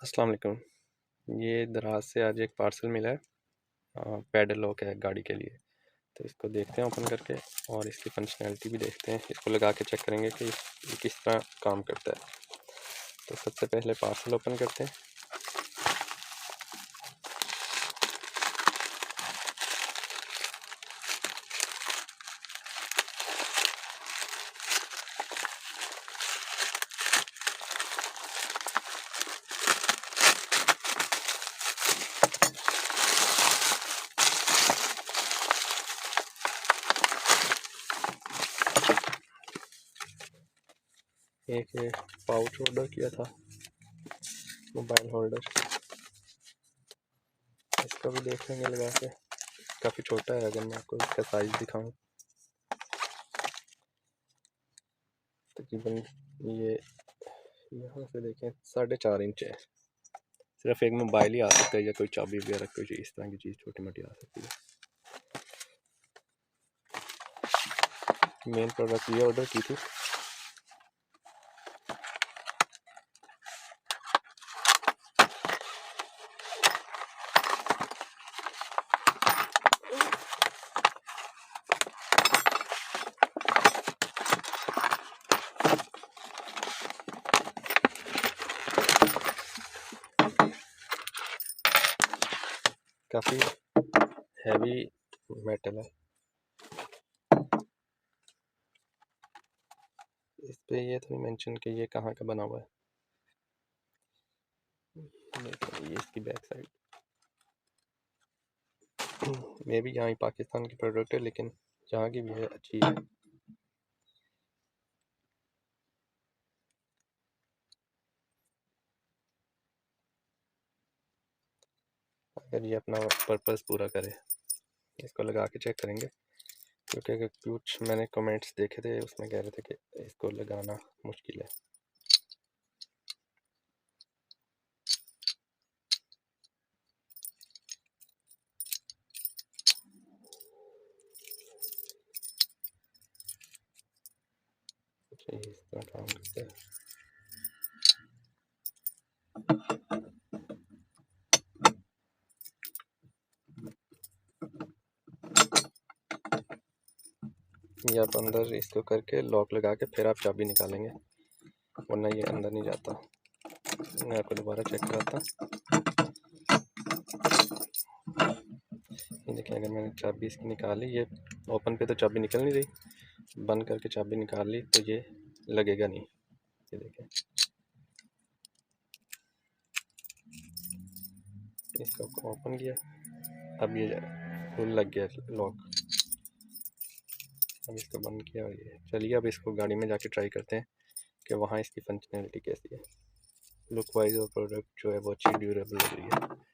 अस्सलाम वालेकुम। ये दराज से आज एक पार्सल मिला है। पैडल लॉक है गाड़ी के लिए। तो इसको देखते हैं ओपन करके और इसकी फंक्शनैलिटी भी देखते हैं। इसको लगा के चेक करेंगे कि ये किस तरह काम करता है। तो सबसे पहले पार्सल ओपन करते हैं। एक ये पाउच ऑर्डर किया था, मोबाइल होल्डर। इसका भी देख लेंगे लगा के। काफ़ी छोटा है, अगर मैं आपको इसका साइज़ दिखाऊं तकरीबन ये यहाँ से देखें 4.5 इंच है। सिर्फ एक मोबाइल ही आ सकता है या कोई चाबी वगैरह कोई चीज़, इस तरह की चीज़ छोटी मोटी आ सकती है। मेन प्रोडक्ट ये ऑर्डर की थी। काफ़ी हैवी मेटल है। इस पे ये तो नहीं मेंशन कि ये कहाँ का बना हुआ है। ये इसकी बैक साइड मे भी यहाँ पाकिस्तान की प्रोडक्ट है, लेकिन यहाँ की भी है, अच्छी है। अगर ये अपना पर्पस पूरा करे, इसको लगा के चेक करेंगे। क्योंकि कुछ मैंने कमेंट्स देखे थे, उसमें कह रहे थे कि इसको लगाना मुश्किल है। इस तरह काम करता है। ये आप अंदर इसको करके लॉक लगा के फिर आप चाबी निकालेंगे, वरना ये अंदर नहीं जाता। मैं आपको दोबारा चेक कराता। ये देखिए, अगर मैंने चाबी इसकी निकाली, ये ओपन पे तो चाबी निकल नहीं रही, बंद करके चाबी निकाल ली तो ये लगेगा नहीं। ये देखें, इसको ओपन किया, अब ये फुल लग गया लॉक। अब इसको बंद किया और ये चलिए, अब इसको गाड़ी में जाके ट्राई करते हैं कि वहाँ इसकी फंक्शनैलिटी कैसी है। लुक वाइज और प्रोडक्ट जो है वो अच्छी ड्यूरेबल लग रही है।